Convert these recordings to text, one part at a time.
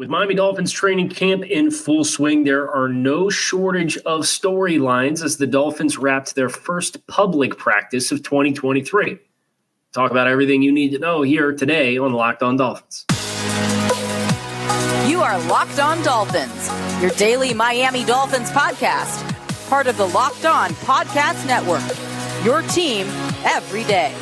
With Miami Dolphins training camp in full swing, there are no shortage of storylines as the Dolphins wrapped their first public practice of 2023. Talk about everything you need to know here today on Locked On Dolphins. You are Locked On Dolphins, your daily Miami Dolphins podcast, part of the Locked On Podcast Network, your team every day.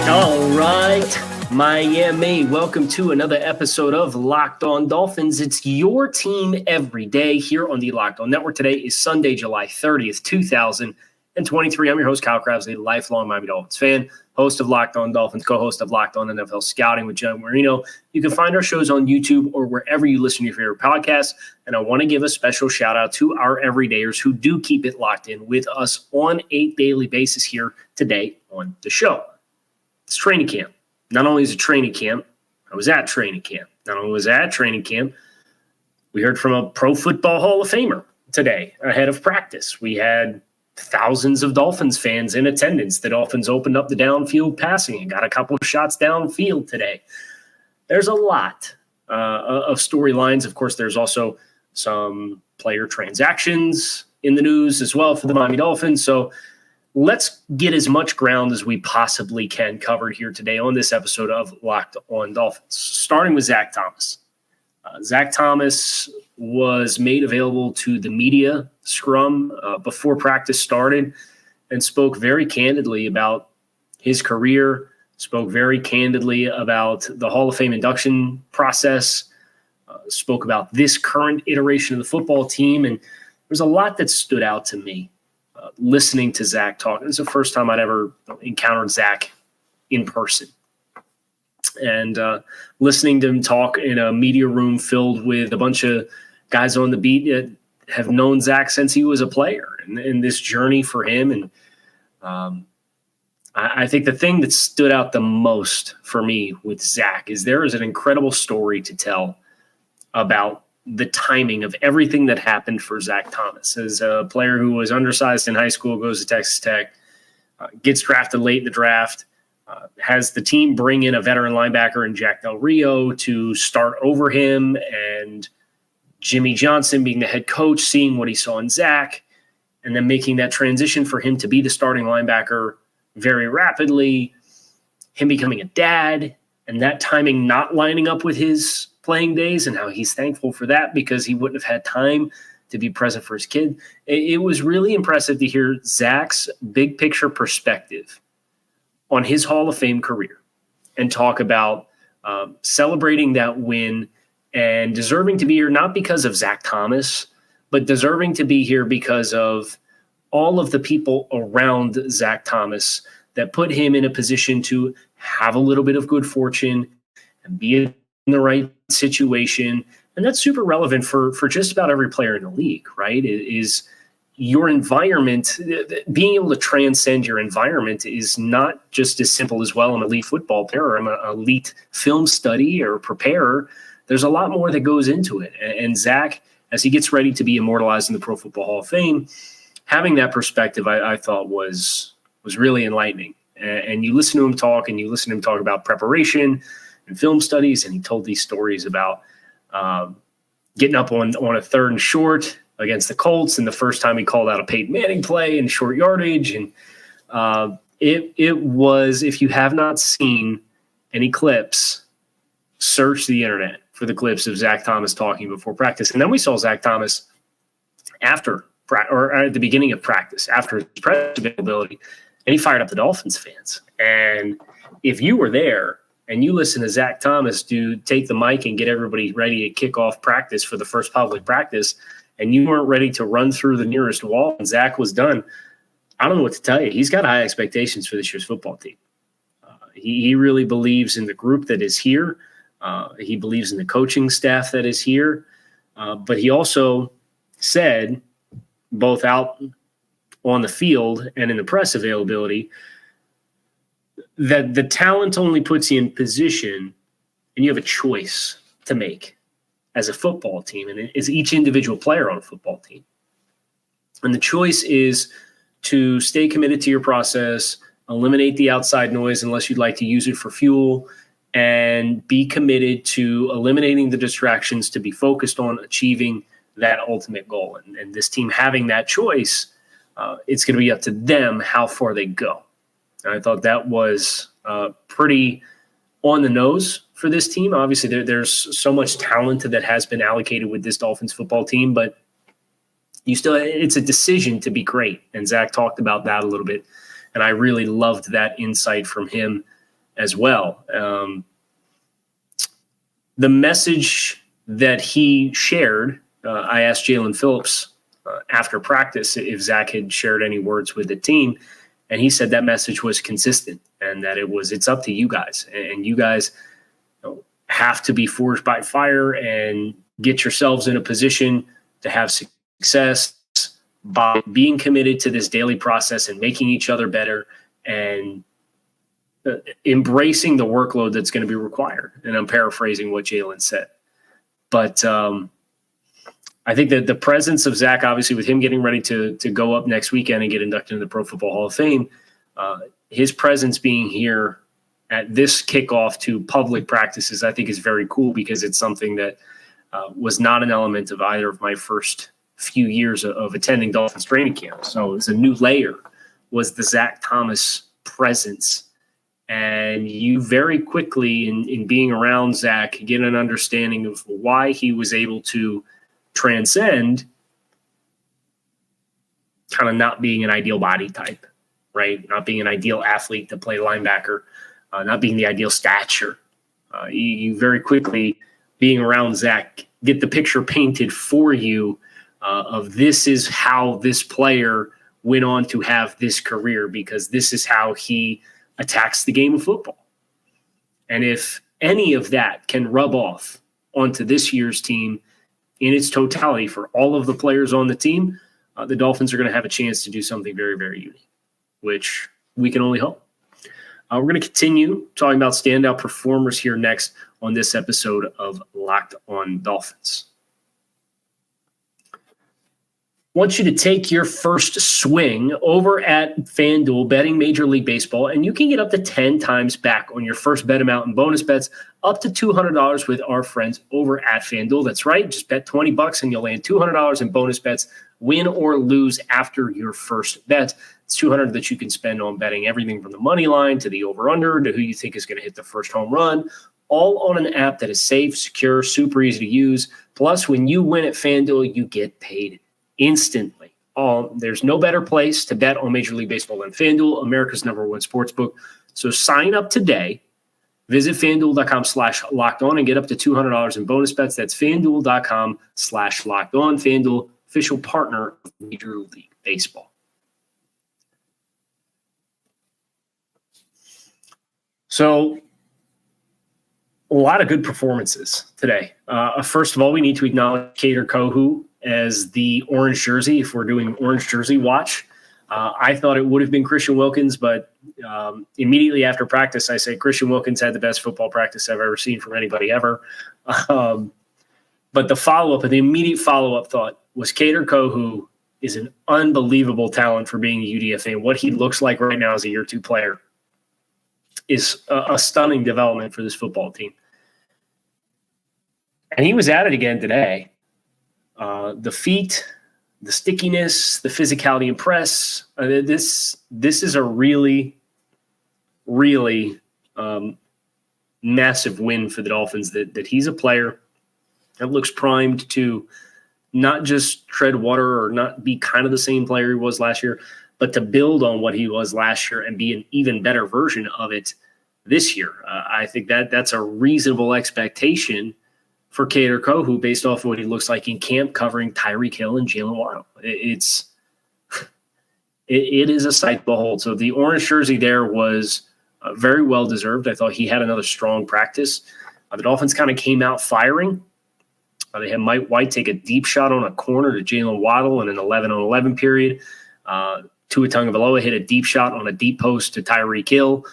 All right, Miami, welcome to another episode of Locked On Dolphins. It's your team every day here on the Locked On Network. Today is Sunday, July 30th, 2023. I'm your host, Kyle Krabs, a lifelong Miami Dolphins fan, host of Locked On Dolphins, co-host of Locked On NFL Scouting with Joe Marino. You can find our shows on YouTube or wherever you listen to your favorite podcasts. And I want to give a special shout out to our everydayers who do keep it locked in with us on a daily basis here today on the show. It's training camp. Not only is it training camp, I was at training camp. Not only was I at training camp, we heard from a Pro Football Hall of Famer today ahead of practice. We had thousands of Dolphins fans in attendance. The Dolphins opened up the downfield passing and got a couple of shots downfield today. There's a lot of storylines. Of course, there's also some player transactions in the news as well for the Miami Dolphins. So let's get as much ground as we possibly can covered here today on this episode of Locked On Dolphins, starting with Zach Thomas. Zach Thomas was made available to the media scrum before practice started and spoke very candidly about his career, spoke very candidly about the Hall of Fame induction process, spoke about this current iteration of the football team. And there's a lot that stood out to me listening to Zach talk. It was the first time I'd ever encountered Zach in person. And listening to him talk in a media room filled with a bunch of guys on the beat that have known Zach since he was a player and this journey for him. And I think the thing that stood out the most for me with Zach is there is an incredible story to tell about the timing of everything that happened for Zach Thomas. As a player who was undersized in high school, goes to Texas Tech, gets drafted late in the draft, has the team bring in a veteran linebacker in Jack Del Rio to start over him, and Jimmy Johnson being the head coach, seeing what he saw in Zach, and then making that transition for him to be the starting linebacker very rapidly, him becoming a dad, and that timing not lining up with his playing days and how he's thankful for that because he wouldn't have had time to be present for his kid. It was really impressive to hear Zach's big picture perspective on his Hall of Fame career and talk about celebrating that win and deserving to be here, not because of Zach Thomas, but deserving to be here because of all of the people around Zach Thomas that put him in a position to have a little bit of good fortune and be in the right situation. And that's super relevant for just about every player in the league, right? Is your environment, being able to transcend your environment is not just as simple as, well, I'm an elite football player or I'm an elite film study or preparer. There's a lot more that goes into it. And Zach, as he gets ready to be immortalized in the Pro Football Hall of Fame, having that perspective I thought was really enlightening. And you listen to him talk and you listen to him talk about preparation and film studies, and he told these stories about getting up on a third and short against the Colts, and the first time he called out a Peyton Manning play in short yardage. And it was, if you have not seen any clips, search the internet for the clips of Zach Thomas talking before practice. And then we saw Zach Thomas after or at the beginning of practice, after his press availability, and he fired up the Dolphins fans. And if you were there and you listen to Zach Thomas take the mic and get everybody ready to kick off practice for the first public practice, and you weren't ready to run through the nearest wall and Zach was done, I don't know what to tell you. He's got high expectations for this year's football team. He really believes in the group that is here. He believes in the coaching staff that is here. But he also said, both out on the field and in the press availability, that the talent only puts you in position and you have a choice to make as a football team and as each individual player on a football team. And the choice is to stay committed to your process eliminate the outside noise unless you'd like to use it for fuel, and be committed to eliminating the distractions to be focused on achieving that ultimate goal. And this team having that choice, it's going to be up to them how far they go. And I thought that was pretty on the nose for this team. Obviously, there's so much talent that has been allocated with this Dolphins football team, but it's a decision to be great. And Zach talked about that a little bit, and I really loved that insight from him as well. The message that he shared, I asked Jaelan Phillips after practice if Zach had shared any words with the team, and he said that message was consistent and that it's up to you guys, and you guys have to be forged by fire and get yourselves in a position to have success by being committed to this daily process and making each other better and embracing the workload that's going to be required. And I'm paraphrasing what Jaelan said. But I think that the presence of Zach, obviously with him getting ready to go up next weekend and get inducted into the Pro Football Hall of Fame, his presence being here at this kickoff to public practices, I think is very cool, because it's something that was not an element of either of my first few years of attending Dolphins training camp. So it's a new layer, was the Zach Thomas presence. And you very quickly, in being around Zach, get an understanding of why he was able to transcend kind of not being an ideal body type, right? Not being an ideal athlete to play linebacker, not being the ideal stature. You very quickly, being around Zach, get the picture painted for you of this is how this player went on to have this career, because this is how he attacks the game of football. And if any of that can rub off onto this year's team in its totality for all of the players on the team, the Dolphins are going to have a chance to do something very, very unique, which we can only hope. We're going to continue talking about standout performers here next on this episode of Locked on Dolphins. Want you to take your first swing over at FanDuel betting Major League Baseball, and you can get up to 10 times back on your first bet amount in bonus bets, up to $200 with our friends over at FanDuel. That's right. Just bet $20 and you'll land $200 in bonus bets, win or lose after your first bet. It's $200 that you can spend on betting everything from the money line to the over-under to who you think is going to hit the first home run, all on an app that is safe, secure, super easy to use. Plus, when you win at FanDuel, you get paid instantly. There's no better place to bet on Major League Baseball than FanDuel, America's #1 sportsbook. So sign up today. Visit FanDuel.com/lockedon and get up to $200 in bonus bets. That's FanDuel.com/lockedon. FanDuel, official partner of Major League Baseball. So a lot of good performances today. First of all, we need to acknowledge Kader Kohou as the orange jersey, if we're doing orange jersey watch. I thought it would have been Christian Wilkins, but immediately after practice, I say Christian Wilkins had the best football practice I've ever seen from anybody ever. But the immediate follow-up thought was Kader Kohou is an unbelievable talent for being a UDFA. And what he looks like right now as a year 2 player is a stunning development for this football team. And he was at it again today. The feet, the stickiness, the physicality and press. This is a really, really massive win for the Dolphins that he's a player that looks primed to not just tread water or not be kind of the same player he was last year, but to build on what he was last year and be an even better version of it this year. I think that's a reasonable expectation for Kader Kohou based off of what he looks like in camp covering Tyreek Hill and Jalen Waddle. It is a sight to behold. So the orange jersey there was very well deserved. I thought he had another strong practice. The Dolphins kind of came out firing. They had Mike White take a deep shot on a corner to Jalen Waddle in an 11-on-11 period. Tua Tagovailoa hit a deep shot on a deep post to Tyreek Hill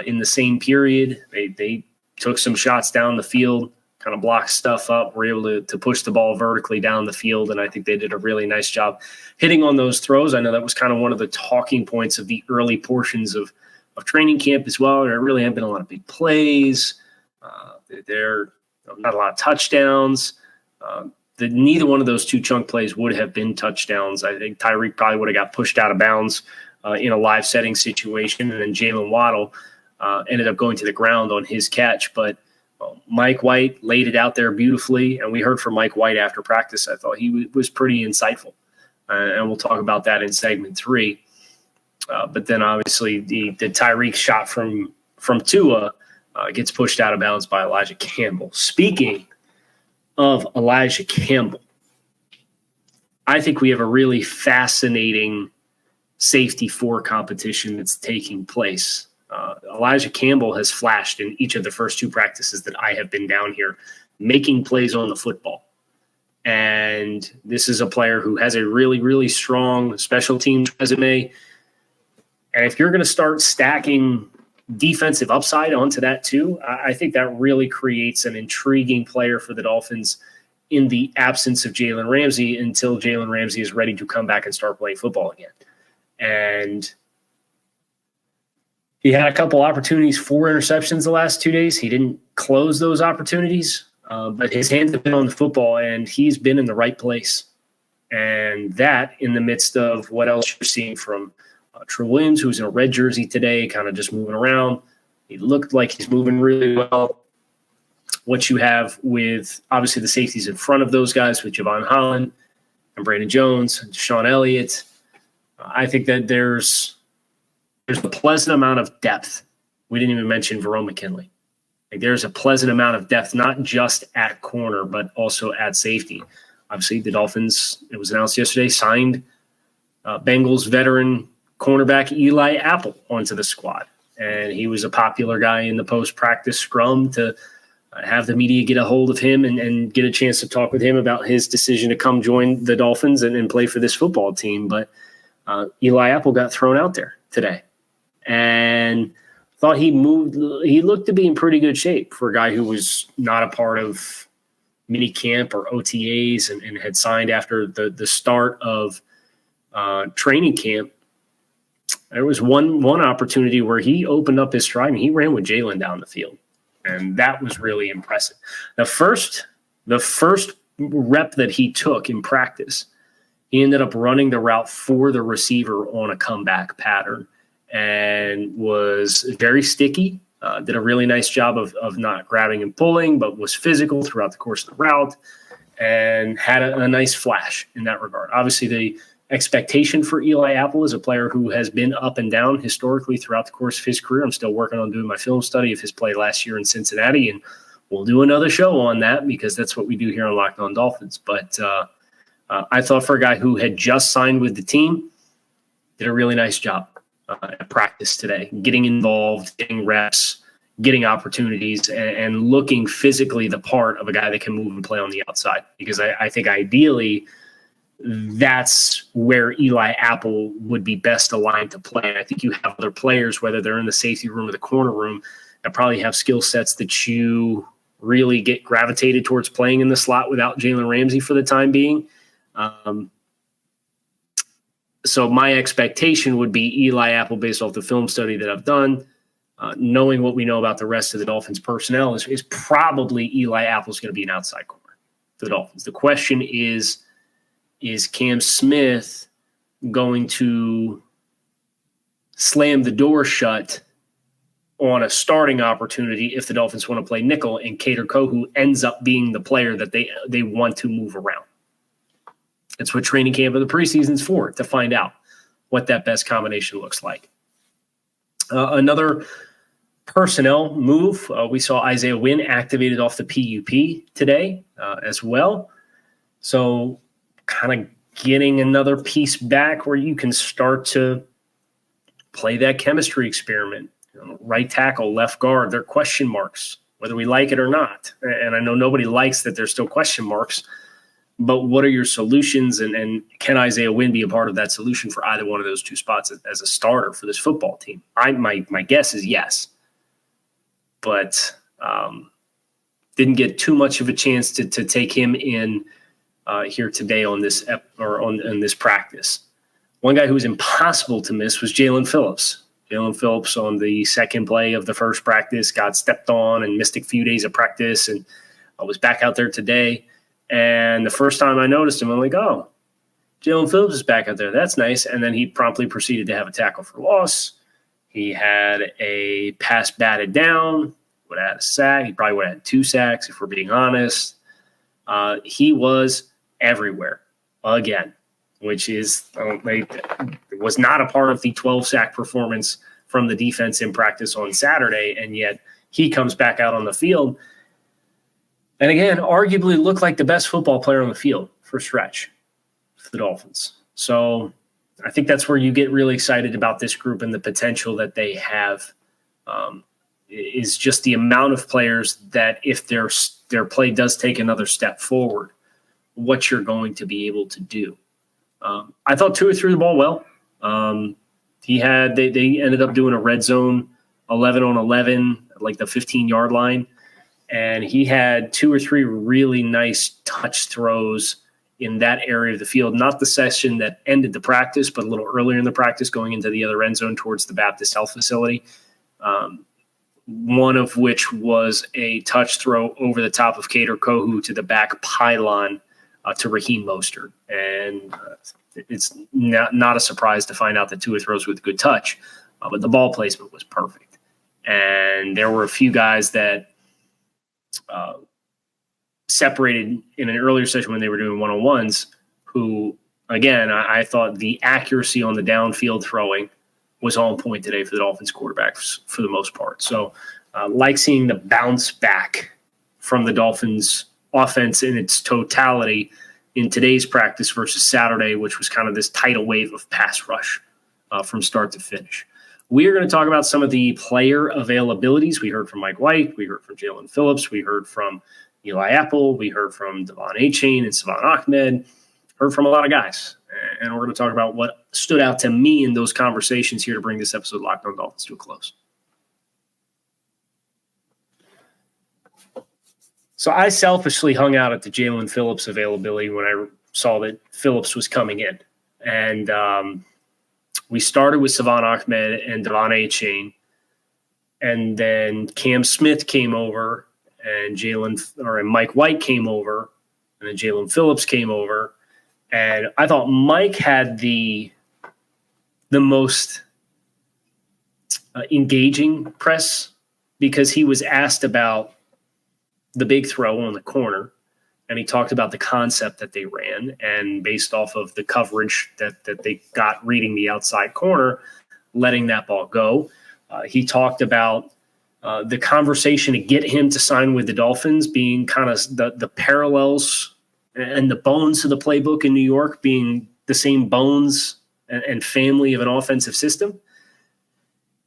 in the same period. They took some shots down the field, kind of blocked stuff up, were able to push the ball vertically down the field, and I think they did a really nice job hitting on those throws. I know that was kind of one of the talking points of the early portions of training camp as well. There really haven't been a lot of big plays. There not a lot of touchdowns. Neither one of those two chunk plays would have been touchdowns. I think Tyreek probably would have got pushed out of bounds in a live setting situation, and then Jalen Waddle ended up going to the ground on his catch. But Mike White laid it out there beautifully, and we heard from Mike White after practice. I thought he was pretty insightful, and we'll talk about that in segment 3. But then obviously the Tyreek shot from Tua gets pushed out of bounds by Elijah Campbell. Speaking of Elijah Campbell, I think we have a really fascinating safety 4 competition that's taking place. Elijah Campbell has flashed in each of the first 2 practices that I have been down here, making plays on the football. And this is a player who has a really, really strong special teams resume. And if you're going to start stacking defensive upside onto that too, I think that really creates an intriguing player for the Dolphins in the absence of Jalen Ramsey until Jalen Ramsey is ready to come back and start playing football again. And he had a couple opportunities for interceptions the last 2 days. He didn't close those opportunities, but his hands have been on the football, and he's been in the right place. And that in the midst of what else you're seeing from True Williams, who's in a red jersey today, kind of just moving around. He looked like he's moving really well. What you have with, obviously, the safeties in front of those guys with Javon Holland and Brandon Jones and Sean Elliott, I think that there's a pleasant amount of depth. We didn't even mention Verone McKinley. Like, there's a pleasant amount of depth, not just at corner, but also at safety. Obviously, the Dolphins, it was announced yesterday, signed Bengals veteran cornerback Eli Apple onto the squad. And he was a popular guy in the post-practice scrum to have the media get a hold of him and get a chance to talk with him about his decision to come join the Dolphins and play for this football team. But Eli Apple got thrown out there today. And thought he looked to be in pretty good shape for a guy who was not a part of mini camp or OTAs and had signed after the start of training camp. There was one opportunity where he opened up his stride and he ran with Jaelan down the field. And that was really impressive. The first rep that he took in practice, he ended up running the route for the receiver on a comeback pattern and was very sticky, did a really nice job of not grabbing and pulling, but was physical throughout the course of the route and had a nice flash in that regard. Obviously, the expectation for Eli Apple is a player who has been up and down historically throughout the course of his career. I'm still working on doing my film study of his play last year in Cincinnati, and we'll do another show on that because that's what we do here on Locked On Dolphins. But I thought for a guy who had just signed with the team, did a really nice job at practice today, getting involved, getting reps, getting opportunities, and looking physically the part of a guy that can move and play on the outside. Because I think ideally that's where Eli Apple would be best aligned to play. And I think you have other players, whether they're in the safety room or the corner room, that probably have skill sets that you really get gravitated towards playing in the slot without Jalen Ramsey for the time being. So my expectation would be Eli Apple, based off the film study that I've done, knowing what we know about the rest of the Dolphins personnel, is probably Eli Apple's going to be an outside corner for the Dolphins. The question is Cam Smith going to slam the door shut on a starting opportunity if the Dolphins want to play nickel and Kader Kohu ends up being the player that they want to move around? That's what training camp of the preseason is for, to find out what that best combination looks like. Another personnel move, we saw Isaiah Wynn activated off the PUP today as well. So kind of getting another piece back where you can start to play that chemistry experiment. Right tackle, left guard, they're question marks, whether we like it or not. And I know nobody likes that there's still question marks, but what are your solutions? And can Isaiah Wynn be a part of that solution for either one of those two spots as a starter for this football team? My guess is yes, but didn't get too much of a chance to take him in here today on this on this practice. One guy who was impossible to miss was Jaelan Phillips Jaelan Phillips on the second play of the first practice got stepped on and missed a few days of practice, and I was back out there today. And the first time I noticed him, I'm like, oh, Jaelan Phillips is back out there. That's nice. And then he promptly proceeded to have a tackle for loss. He had a pass batted down, would have had a sack. He probably would have had 2 sacks if we're being honest. He was everywhere again, which is was not a part of the 12-sack performance from the defense in practice on Saturday, and yet he comes back out on the field and, again, arguably looked like the best football player on the field for a stretch for the Dolphins. So I think that's where you get really excited about this group and the potential that they have, is just the amount of players that if their play does take another step forward, what you're going to be able to do. I thought Tua threw the ball well. They ended up doing a red zone 11 on 11, like the 15-yard line, and he had 2 or 3 really nice touch throws in that area of the field, not the session that ended the practice, but a little earlier in the practice going into the other end zone towards the Baptist Health Facility. One of which was a touch throw over the top of Kader Kohu to the back pylon to Raheem Mostert. And it's not a surprise to find out that 2 throws with good touch, but the ball placement was perfect. And there were a few guys that separated in an earlier session when they were doing one-on-ones who, again, I thought the accuracy on the downfield throwing was on point today for the Dolphins quarterbacks for the most part. So like seeing the bounce back from the Dolphins offense in its totality in today's practice versus Saturday, which was kind of this tidal wave of pass rush from start to finish. We are going to talk about some of the player availabilities. We heard from Mike White. We heard from Jaelan Phillips. We heard from Eli Apple. We heard from Devon Achane and Salvon Ahmed. Heard from a lot of guys. And we're going to talk about what stood out to me in those conversations here to bring this episode of Locked On Dolphins to a close. So I selfishly hung out at the Jaelan Phillips availability when I saw that Phillips was coming in. And we started with Salvon Ahmed and Devon Achane. And then Cam Smith came over and Mike White came over. And then Jaelan Phillips came over. And I thought Mike had the most engaging press because he was asked about the big throw on the corner, and he talked about the concept that they ran, and based off of the coverage that they got reading the outside corner, letting that ball go. He talked about the conversation to get him to sign with the Dolphins being kind of the parallels and the bones of the playbook in New York being the same bones and family of an offensive system.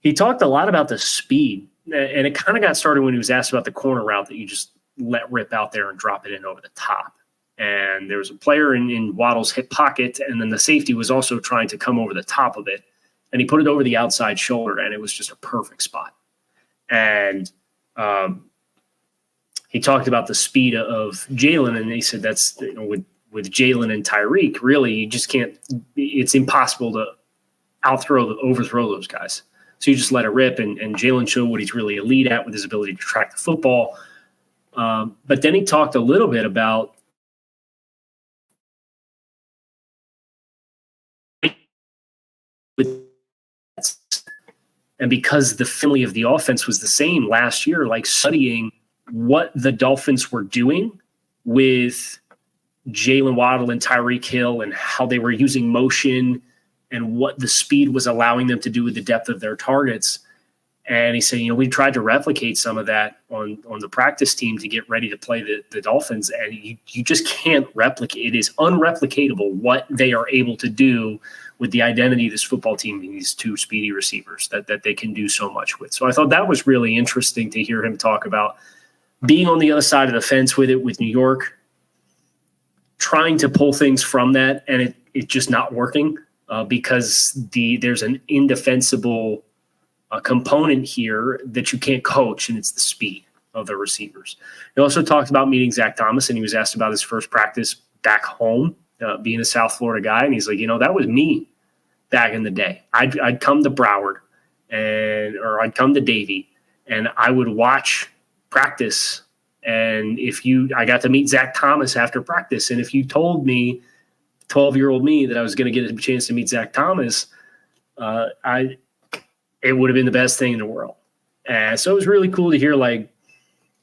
He talked a lot about the speed, and it kind of got started when he was asked about the corner route that you just let rip out there and drop it in over the top. And there was a player in Waddle's hip pocket, and then the safety was also trying to come over the top of it, and he put it over the outside shoulder, and it was just a perfect spot. And he talked about the speed of Jaelan, and he said that's with Jaelan and Tyreek, really you just can't. It's impossible to overthrow those guys. So you just let it rip, and Jaelan showed what he's really elite at with his ability to track the football. But then he talked a little bit about and because the family of the offense was the same last year, like studying what the Dolphins were doing with Jalen Waddle and Tyreek Hill and how they were using motion and what the speed was allowing them to do with the depth of their targets. And he said, we tried to replicate some of that on the practice team to get ready to play the Dolphins. And you just can't replicate. It is unreplicatable what they are able to do with the identity of this football team and these 2 speedy receivers that they can do so much with. So I thought that was really interesting to hear him talk about being on the other side of the fence with it with New York, trying to pull things from that, and it just not working because there's an indefensible component here that you can't coach, and it's the speed of the receivers. He also talked about meeting Zach Thomas, and he was asked about his first practice back home, being a South Florida guy, and he's like, that was me back in the day. I'd come to Broward, or I'd come to Davie, and I would watch practice. And I got to meet Zach Thomas after practice. And if you told me, 12-year-old me, that I was going to get a chance to meet Zach Thomas, it would have been the best thing in the world. And so it was really cool to hear like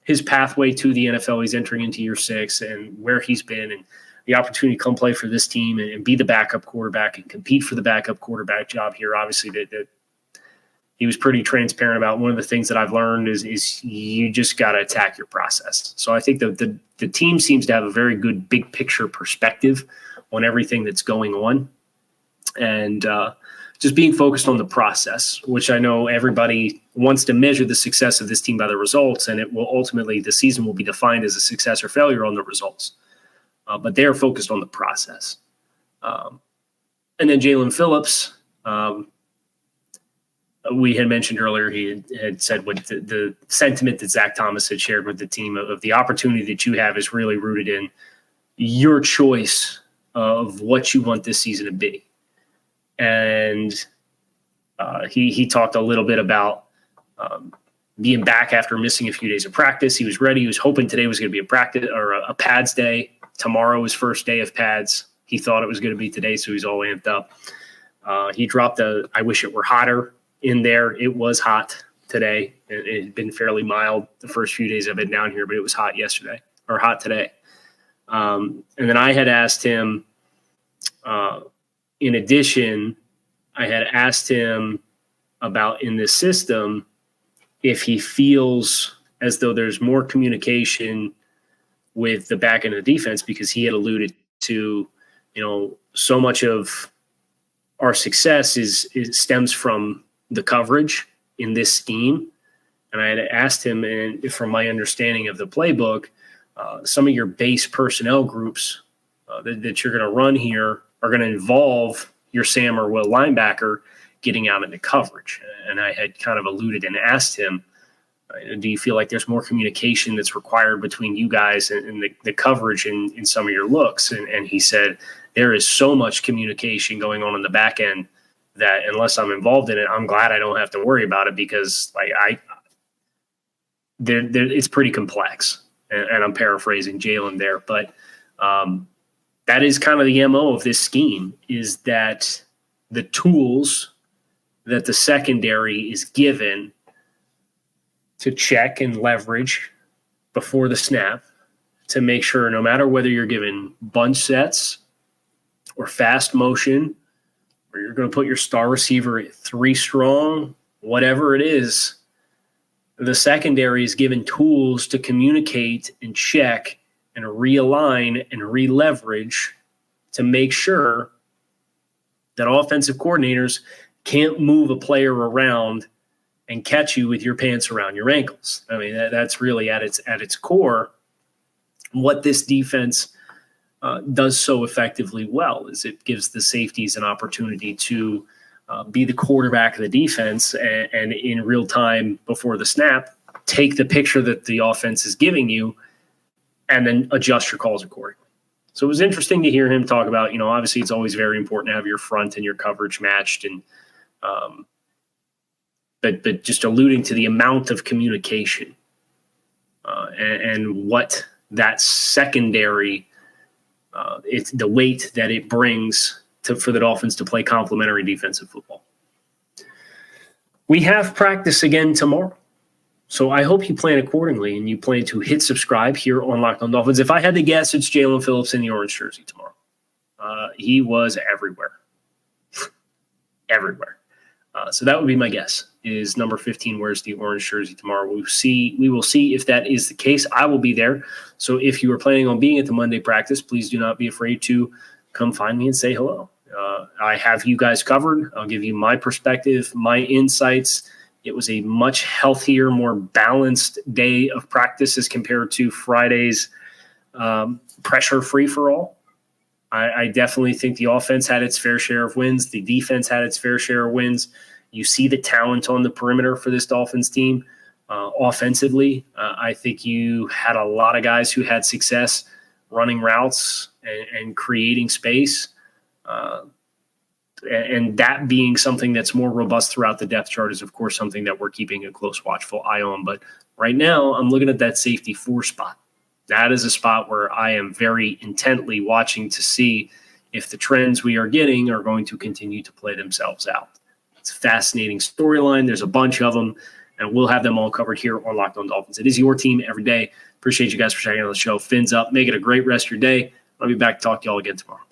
his pathway to the NFL. He's entering into year 6 and where he's been and the opportunity to come play for this team and be the backup quarterback and compete for the backup quarterback job here. Obviously that he was pretty transparent about. One of the things that I've learned is you just got to attack your process. So I think the team seems to have a very good big picture perspective on everything that's going on. And just being focused on the process, which I know everybody wants to measure the success of this team by the results, and it will ultimately, the season will be defined as a success or failure on the results. But they are focused on the process. And then Jaelan Phillips, we had mentioned earlier, he had said what the sentiment that Zach Thomas had shared with the team of the opportunity that you have is really rooted in your choice of what you want this season to be. And he talked a little bit about being back after missing a few days of practice. He was ready. He was hoping today was going to be a practice or a pads day. Tomorrow was first day of pads. He thought it was going to be today, so he's all amped up. He dropped I wish it were hotter in there. It was hot today. It had been fairly mild the first few days I've been down here, but it was hot yesterday or hot today. And then I had asked him, in addition, I had asked him about in this system if he feels as though there's more communication with the back end of the defense, because he had alluded to, so much of our success stems from the coverage in this scheme. And I had asked him, and from my understanding of the playbook, some of your base personnel groups that you're going to run here are going to involve your Sam or Will linebacker getting out into coverage. And I had kind of alluded and asked him, do you feel like there's more communication that's required between you guys and the coverage in some of your looks? And he said, there is so much communication going on in the back end that unless I'm involved in it, I'm glad I don't have to worry about it, because it's pretty complex. And I'm paraphrasing Jaelan there, but that is kind of the MO of this scheme, is that the tools that the secondary is given to check and leverage before the snap to make sure no matter whether you're given bunch sets or fast motion, or you're going to put your star receiver at 3 strong, whatever it is, the secondary is given tools to communicate and check and realign and re-leverage to make sure that offensive coordinators can't move a player around and catch you with your pants around your ankles. I mean, that's really at its core what this defense does so effectively well, is it gives the safeties an opportunity to be the quarterback of the defense and in real time before the snap, take the picture that the offense is giving you and then adjust your calls accordingly. So it was interesting to hear him talk about, obviously it's always very important to have your front and your coverage matched, and but just alluding to the amount of communication and what that secondary, it's the weight that it brings for the Dolphins to play complementary defensive football. We have practice again tomorrow, so I hope you plan accordingly and you plan to hit subscribe here on Locked On Dolphins. If I had to guess, it's Jaelan Phillips in the orange jersey tomorrow. He was everywhere. Everywhere. So that would be my guess, is number 15 wears the orange jersey tomorrow. We will see if that is the case. I will be there. So if you are planning on being at the Monday practice, please do not be afraid to come find me and say hello. I have you guys covered. I'll give you my perspective, my insights. It was a much healthier, more balanced day of practice as compared to Friday's pressure free-for-all. I definitely think the offense had its fair share of wins. The defense had its fair share of wins. You see the talent on the perimeter for this Dolphins team offensively. I think you had a lot of guys who had success running routes and creating space. And that being something that's more robust throughout the depth chart is, of course, something that we're keeping a close watchful eye on. But right now, I'm looking at that safety 4 spot. That is a spot where I am very intently watching to see if the trends we are getting are going to continue to play themselves out. It's a fascinating storyline. There's a bunch of them, and we'll have them all covered here on Locked On Dolphins. It is your team every day. Appreciate you guys for checking out the show. Fins up. Make it a great rest of your day. I'll be back to talk to y'all again tomorrow.